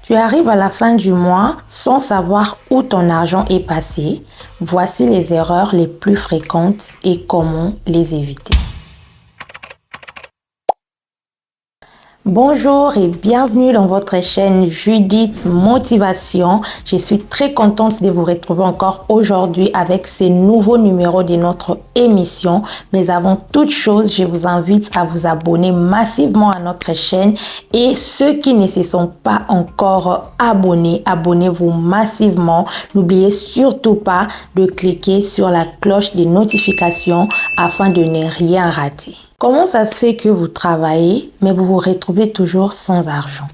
Tu arrives à la fin du mois sans savoir où ton argent est passé. Voici les erreurs les plus fréquentes et comment les éviter. Bonjour et bienvenue dans votre chaîne Judith Motivation. Je suis très contente de vous retrouver encore aujourd'hui avec ce nouveau numéro de notre émission. Mais avant toute chose, je vous invite à vous abonner massivement à notre chaîne et ceux qui ne se sont pas encore abonnés, abonnez-vous massivement. N'oubliez surtout pas de cliquer sur la cloche de notification afin de ne rien rater. Comment ça se fait que vous travaillez, mais vous vous retrouvez toujours sans argent?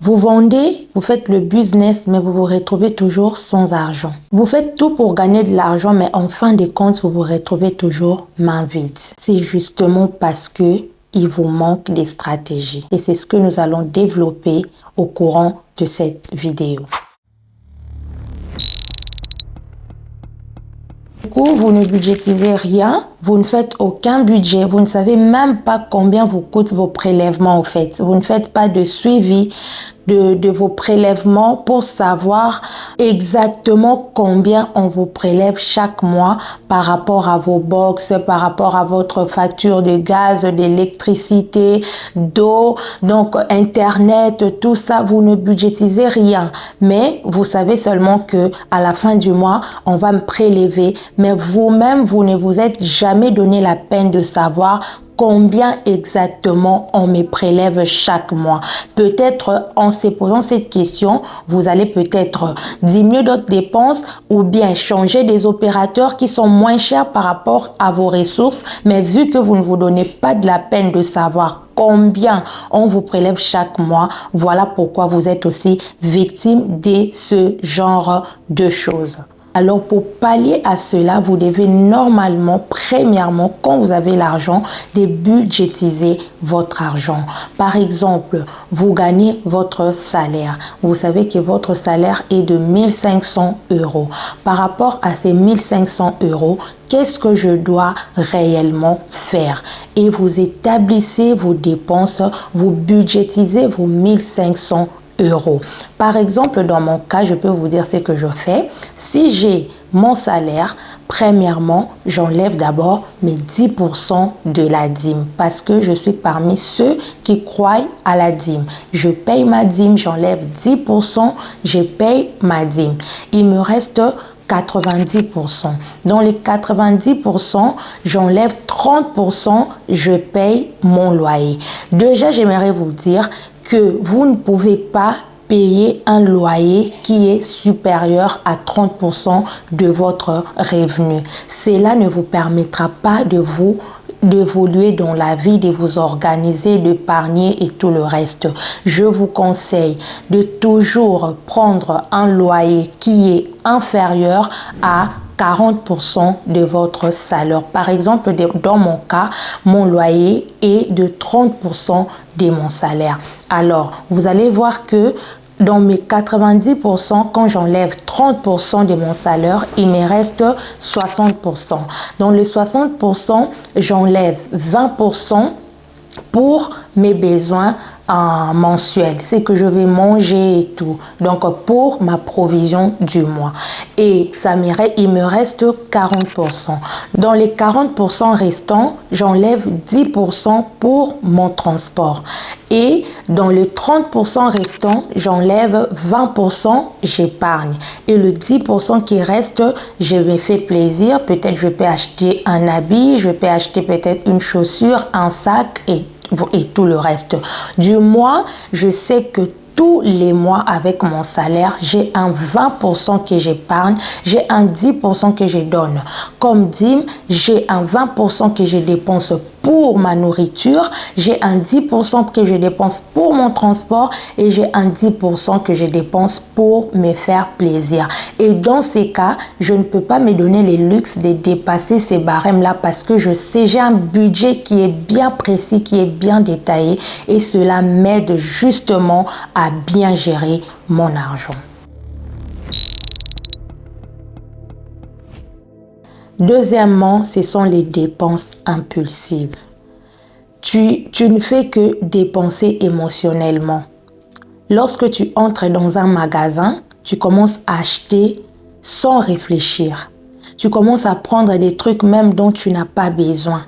Vous vendez, vous faites le business, mais vous vous retrouvez toujours sans argent. Vous faites tout pour gagner de l'argent, mais en fin de compte, vous vous retrouvez toujours main vide. C'est justement parce que il vous manque des stratégies. Et c'est ce que nous allons développer au courant de cette vidéo. Du coup, vous ne budgétisez rien, vous ne faites aucun budget, vous ne savez même pas combien vous coûtent vos prélèvements au fait. Vous ne faites pas de suivi de vos prélèvements pour savoir exactement combien on vous prélève chaque mois par rapport à vos box, par rapport à votre facture de gaz, d'électricité, d'eau, donc internet, tout ça, vous ne budgétisez rien. Mais vous savez seulement que à la fin du mois, on va me prélever, mais vous-même, vous ne vous êtes jamais donné la peine de savoir combien exactement on me prélève chaque mois. Peut-être en se posant cette question, vous allez peut-être diminuer d'autres dépenses ou bien changer des opérateurs qui sont moins chers par rapport à vos ressources. Mais vu que vous ne vous donnez pas de la peine de savoir combien on vous prélève chaque mois, voilà pourquoi vous êtes aussi victime de ce genre de choses. Alors, pour pallier à cela, vous devez normalement, premièrement, quand vous avez l'argent, de budgétiser votre argent. Par exemple, vous gagnez votre salaire. Vous savez que votre salaire est de 1500 €. Par rapport à ces 1500 €, qu'est-ce que je dois réellement faire? Et vous établissez vos dépenses, vous budgétisez vos 1500 €. Par exemple, dans mon cas, je peux vous dire ce que je fais. Si j'ai mon salaire, premièrement, j'enlève d'abord mes 10% de la dîme parce que je suis parmi ceux qui croient à la dîme. Je paye ma dîme, j'enlève 10%, je paye ma dîme. Il me reste 90%. Dans les 90%, j'enlève 30%, je paye mon loyer. Déjà, j'aimerais vous dire que vous ne pouvez pas payer un loyer qui est supérieur à 30% de votre revenu. Cela ne vous permettra pas d'évoluer dans la vie, de vous organiser, d'épargner et tout le reste. Je vous conseille de toujours prendre un loyer qui est inférieur à 40% de votre salaire. Par exemple, dans mon cas, mon loyer est de 30% de mon salaire. Alors, vous allez voir que dans mes 90%, quand j'enlève 30% de mon salaire, il me reste 60%. Dans les 60%, j'enlève 20% pour mes besoins mensuels, c'est que je vais manger et tout, donc pour ma provision du mois, et il me reste 40%. Dans les 40% restants, j'enlève 10% pour mon transport, et dans les 30% restants, j'enlève 20%, j'épargne, et le 10% qui reste, je me fais plaisir. Peut-être je peux acheter un habit, je peux acheter peut-être une chaussure, un sac et tout le reste. Du mois, je sais que tous les mois avec mon salaire, j'ai un 20% que j'épargne, j'ai un 10% que je donne comme dîme, j'ai un 20% que je dépense pour ma nourriture, j'ai un 10% que je dépense pour mon transport et j'ai un 10% que je dépense pour me faire plaisir. Et dans ces cas, je ne peux pas me donner le luxe de dépasser ces barèmes-là parce que je sais, j'ai un budget qui est bien précis, qui est bien détaillé et cela m'aide justement à bien gérer mon argent. Deuxièmement, ce sont les dépenses impulsives. Tu ne fais que dépenser émotionnellement. lorsque tu entres dans un magasin, tu commences à acheter sans réfléchir. Tu commences à prendre des trucs même dont tu n'as pas besoin.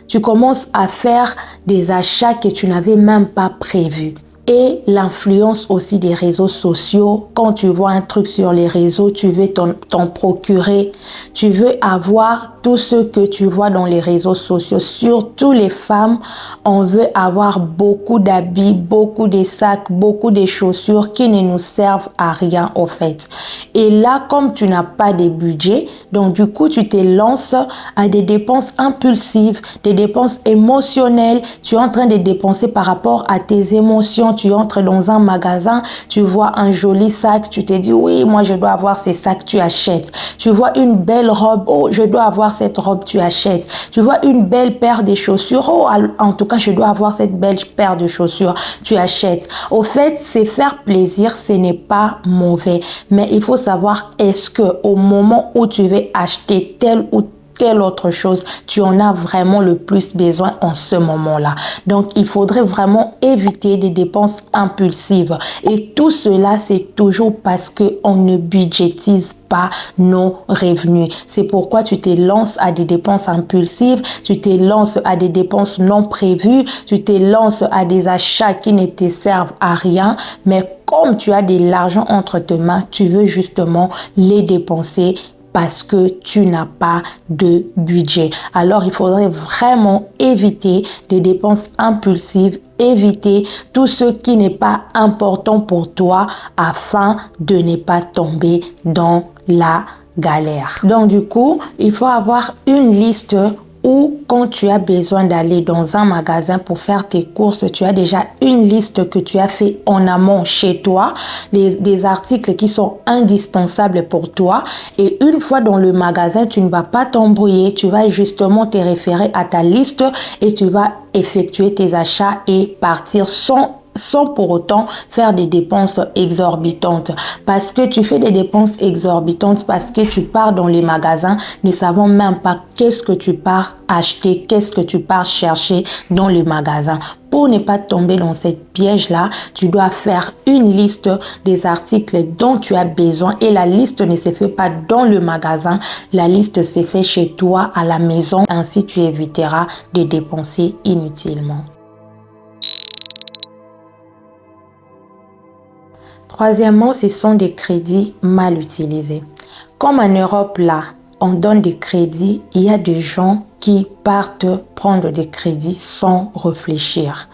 Tu commences à faire des achats que tu n'avais même pas prévus. Et l'influence aussi des réseaux sociaux. Quand tu vois un truc sur les réseaux, tu veux t'en procurer. Tu veux avoir tout ce que tu vois dans les réseaux sociaux. Surtout les femmes, on veut avoir beaucoup d'habits, beaucoup de sacs, beaucoup de chaussures qui ne nous servent à rien au fait. Et là, comme tu n'as pas de budget, donc du coup, tu te lances à des dépenses impulsives, des dépenses émotionnelles. Tu es en train de dépenser par rapport à tes émotions. Tu entres dans un magasin, tu vois un joli sac, tu te dis oui, moi je dois avoir ces sacs, tu achètes. Tu vois une belle robe, oh, je dois avoir cette robe, tu achètes. Tu vois une belle paire de chaussures, oh, en tout cas, je dois avoir cette belle paire de chaussures, tu achètes. Au fait, c'est faire plaisir, ce n'est pas mauvais, mais il faut savoir est-ce que au moment où tu veux acheter tel ou telle autre chose, tu en as vraiment le plus besoin en ce moment-là. Donc, il faudrait vraiment éviter des dépenses impulsives. Et tout cela, c'est toujours parce qu'on ne budgétise pas nos revenus. C'est pourquoi tu te lances à des dépenses impulsives, tu te lances à des dépenses non prévues, tu te lances à des achats qui ne te servent à rien, mais comme tu as de l'argent entre tes mains, tu veux justement les dépenser parce que tu n'as pas de budget. Alors, il faudrait vraiment éviter des dépenses impulsives, éviter tout ce qui n'est pas important pour toi afin de ne pas tomber dans la galère. Donc, du coup, il faut avoir une liste ou quand tu as besoin d'aller dans un magasin pour faire tes courses, tu as déjà une liste que tu as fait en amont chez toi, des articles qui sont indispensables pour toi. Et une fois dans le magasin, tu ne vas pas t'embrouiller, tu vas justement te référer à ta liste et tu vas effectuer tes achats et partir sans pour autant faire des dépenses exorbitantes. Parce que tu fais des dépenses exorbitantes, parce que tu pars dans les magasins ne savant même pas qu'est-ce que tu pars acheter, qu'est-ce que tu pars chercher dans le magasin. Pour ne pas tomber dans cette piège-là, tu dois faire une liste des articles dont tu as besoin et la liste ne se fait pas dans le magasin, la liste se fait chez toi à la maison. Ainsi, tu éviteras de dépenser inutilement. Troisièmement, ce sont des crédits mal utilisés. Comme en Europe, là, on donne des crédits, il y a des gens qui partent prendre des crédits sans réfléchir.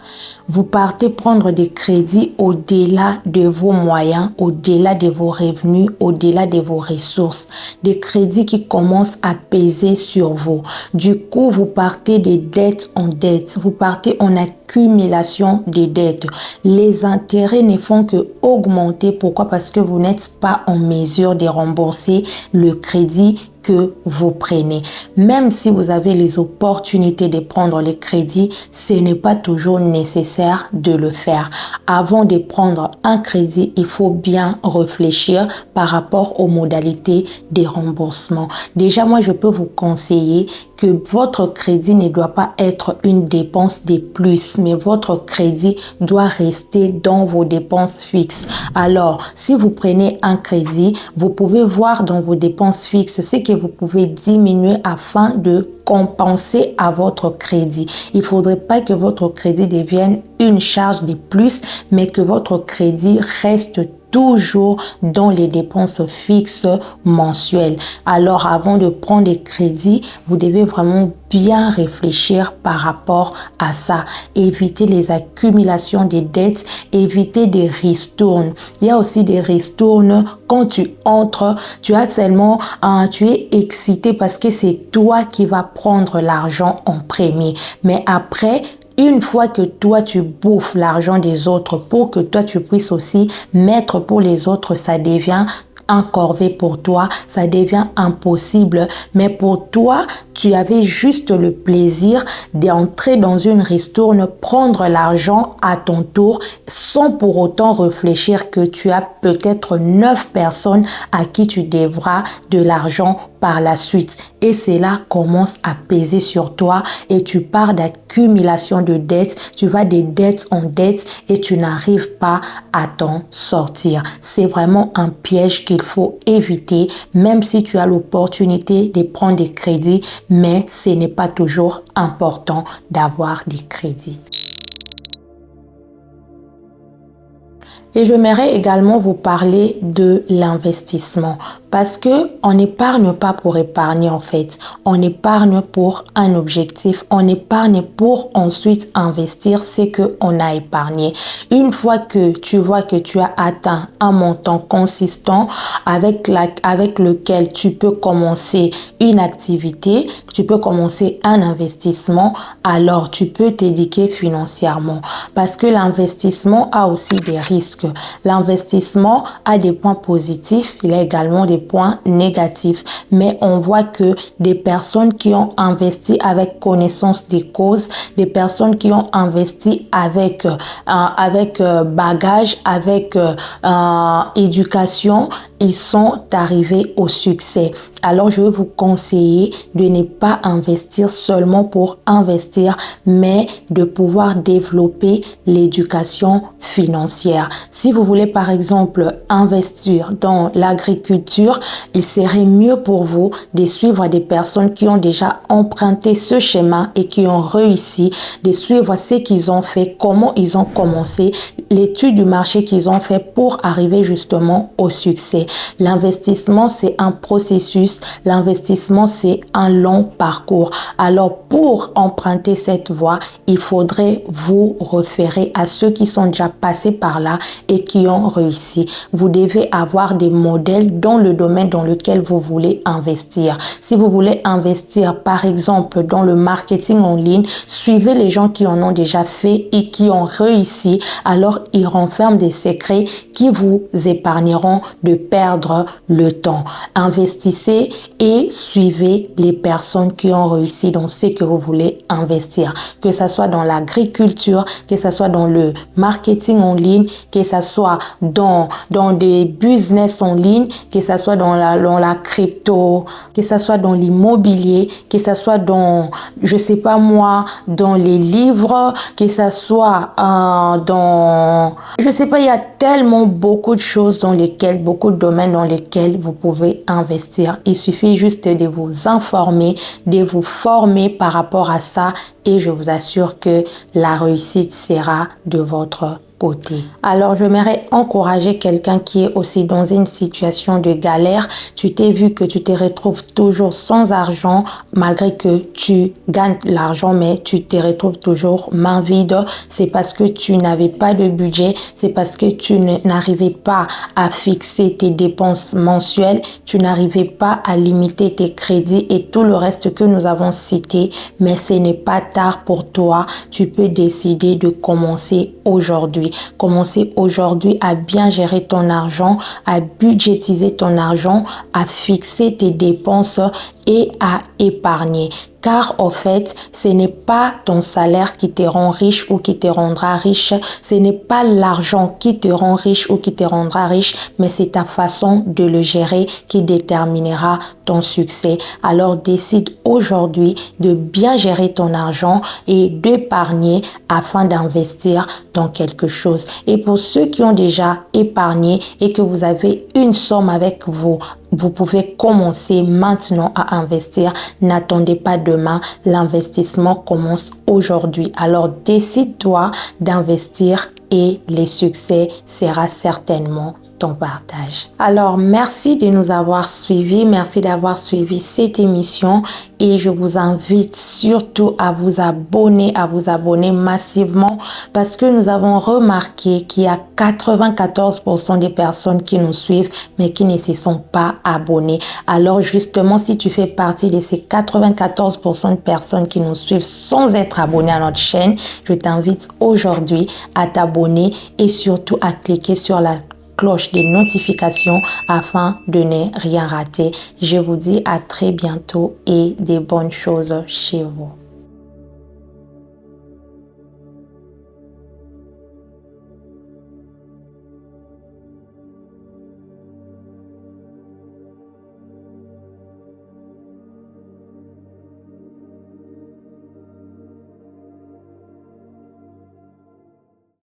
Vous partez prendre des crédits au-delà de vos moyens, au-delà de vos revenus, au-delà de vos ressources. Des crédits qui commencent à peser sur vous. Du coup, vous partez de dette en dette. Vous partez en accumulation des dettes. Les intérêts ne font que augmenter. Pourquoi? Parce que vous n'êtes pas en mesure de rembourser le crédit que vous prenez. Même si vous avez les opportunités de prendre les crédits, ce n'est pas toujours nécessaire de le faire. Avant de prendre un crédit, il faut bien réfléchir par rapport aux modalités des remboursements. Déjà, moi, je peux vous conseiller que votre crédit ne doit pas être une dépense de plus, mais votre crédit doit rester dans vos dépenses fixes. Alors, si vous prenez un crédit, vous pouvez voir dans vos dépenses fixes ce que vous pouvez diminuer afin de compenser à votre crédit. Il ne faudrait pas que votre crédit devienne une charge de plus, mais que votre crédit reste toujours dans les dépenses fixes mensuelles. Alors, avant de prendre des crédits, vous devez vraiment bien réfléchir par rapport à ça. Éviter les accumulations de dettes, éviter des ristournes. Il y a aussi des ristournes quand tu entres, tu es excité parce que c'est toi qui vas prendre l'argent en premier. Mais après, une fois que toi, tu bouffes l'argent des autres pour que toi, tu puisses aussi mettre pour les autres, ça devient un corvée pour toi, ça devient impossible. Mais pour toi, tu avais juste le plaisir d'entrer dans une ristourne, prendre l'argent à ton tour, sans pour autant réfléchir que tu as peut-être 9 personnes à qui tu devras de l'argent par la suite. et cela commence à peser sur toi et tu pars d'accumulation de dettes, tu vas des dettes en dettes et tu n'arrives pas à t'en sortir. C'est vraiment un piège qu'il faut éviter, même si tu as l'opportunité de prendre des crédits, mais ce n'est pas toujours important d'avoir des crédits. Et j'aimerais également vous parler de l'investissement parce que on n'épargne pas pour épargner en fait. On épargne pour un objectif. On épargne pour ensuite investir ce que on a épargné. Une fois que tu vois que tu as atteint un montant consistant avec lequel tu peux commencer une activité, tu peux commencer un investissement, alors tu peux t'éduquer financièrement parce que l'investissement a aussi des risques. L'investissement a des points positifs, il a également des points négatifs, mais on voit que des personnes qui ont investi avec connaissance des causes, des personnes qui ont investi avec bagage, avec éducation, ils sont arrivés au succès. Alors, je vais vous conseiller de ne pas investir seulement pour investir, mais de pouvoir développer l'éducation financière. Si vous voulez, par exemple, investir dans l'agriculture, il serait mieux pour vous de suivre des personnes qui ont déjà emprunté ce schéma et qui ont réussi, de suivre ce qu'ils ont fait, comment ils ont commencé, l'étude du marché qu'ils ont fait pour arriver justement au succès. L'investissement, c'est un processus. L'investissement, c'est un long parcours. Alors, pour emprunter cette voie, il faudrait vous référer à ceux qui sont déjà passés par là et qui ont réussi. Vous devez avoir des modèles dans le domaine dans lequel vous voulez investir. Si vous voulez investir, par exemple, dans le marketing en ligne, suivez les gens qui en ont déjà fait et qui ont réussi. Alors, ils renferment des secrets qui vous épargneront de perdre le temps. Investissez et suivez les personnes qui ont réussi dans ce que vous voulez investir. Que ce soit dans l'agriculture, que ce soit dans le marketing en ligne, que ce soit dans des business en ligne, que ce soit dans la crypto, que ce soit dans l'immobilier, que ce soit dans, je sais pas moi, dans les livres, que ce soit dans, je sais pas, il y a tellement beaucoup de choses dans lesquelles, beaucoup de domaines dans lesquels vous pouvez investir. Il suffit juste de vous informer, de vous former par rapport à ça et je vous assure que la réussite sera de votre côté. Alors, j'aimerais encourager quelqu'un qui est aussi dans une situation de galère. Tu t'es vu que tu te retrouves toujours sans argent malgré que tu gagnes l'argent, mais tu te retrouves toujours main vide. C'est parce que tu n'avais pas de budget, c'est parce que tu n'arrivais pas à fixer tes dépenses mensuelles, tu n'arrivais pas à limiter tes crédits et tout le reste que nous avons cité, mais ce n'est pas tard pour toi. Tu peux décider de commencer aujourd'hui. Commencer aujourd'hui à bien gérer ton argent, à budgétiser ton argent, à fixer tes dépenses et à épargner. Car au fait, ce n'est pas ton salaire qui te rend riche ou qui te rendra riche. Ce n'est pas l'argent qui te rend riche ou qui te rendra riche, mais c'est ta façon de le gérer qui déterminera ton succès. Alors décide aujourd'hui de bien gérer ton argent et d'épargner afin d'investir dans quelque chose. Et pour ceux qui ont déjà épargné et que vous avez une somme avec vous, vous pouvez commencer maintenant à investir. N'attendez pas demain. L'investissement commence aujourd'hui. Alors, décide-toi d'investir et les succès sera certainement ton partage. Alors, merci de nous avoir suivis. Merci d'avoir suivi cette émission et je vous invite surtout à vous abonner massivement parce que nous avons remarqué qu'il y a 94% des personnes qui nous suivent mais qui ne se sont pas abonnées. Alors, justement, si tu fais partie de ces 94% de personnes qui nous suivent sans être abonné à notre chaîne, je t'invite aujourd'hui à t'abonner et surtout à cliquer sur la cloche des notifications afin de ne rien rater. Je vous dis à très bientôt et des bonnes choses chez vous.